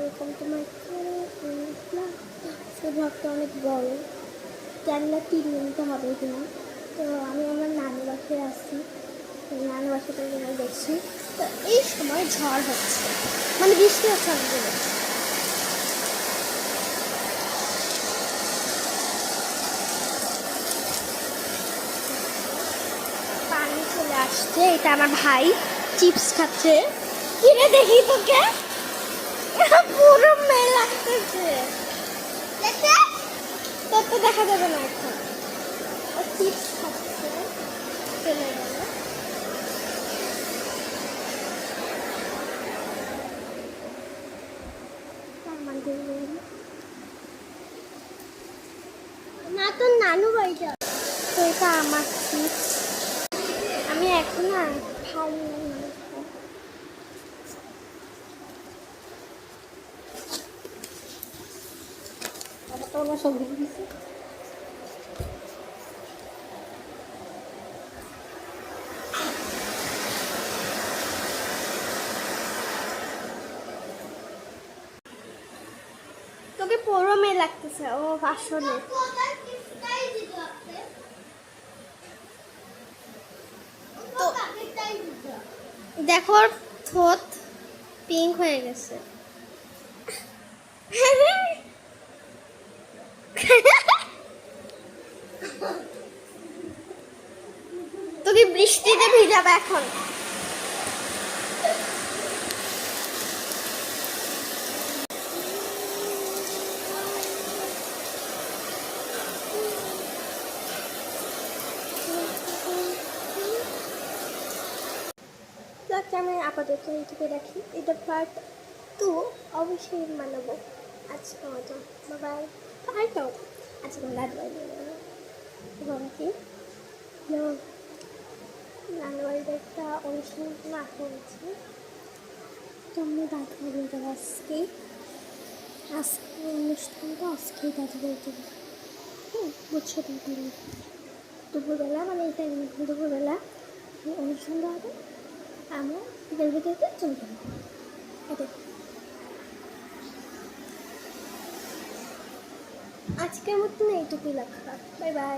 Welcome to my সেই ব্লগটা অনেক বড়, জানি না 3 মিনিটে হবে কিনা। তো আমি আমার নানু বাসায় আসছি, নানু বাসাটা দেখছি। তো এই সময় ঝড় হচ্ছে, মানে বৃষ্টি হচ্ছে অনেকগুলো। পানি চলে আসছে, এটা আমার ভাই চিপস খাচ্ছে। কিনে দেখি তোকে, পুরো মেয়ে লাগতেছে, তোর তো দেখা যাবে না এখন। ও চিপস খাচ্ছে, চলে গেল। না, তোর নানু বাড়িটা। তো এটা আমার চিপস, আমি এখন না খাই না। তোমরা সব দিচ্ছে তোকে পুরো মেয়ে লাগতেছে। ও আসলে দেখো ঠোঁট পিঙ্ক হয়ে গেছে। তোকে বৃষ্টিতে ভিজাবে এখন। আমি আপাতত ইউটিউবে রাখি, এটা পার্ট 2 অবশ্যই বানাবো। আজকে মতো বাবাই পার্টও আজকে রাত এবং কি জানুয়ারিতে একটা অনুষ্ঠান না করেছি, তো আমি রাত বাড়িয়ে দেবো আজকে। আজকে অনুষ্ঠানটা আজকেই রাত বাড়িয়ে দেবো। বুঝছো তাহলে দুপুরবেলা, মানে এই টাইম দুপুরবেলা অনুষ্ঠানটা হবে, আমরা বিকেল বিকেলতে চলে যাবো। এটাই আজকের মতন এইটুকুই লেখা। Bye bye.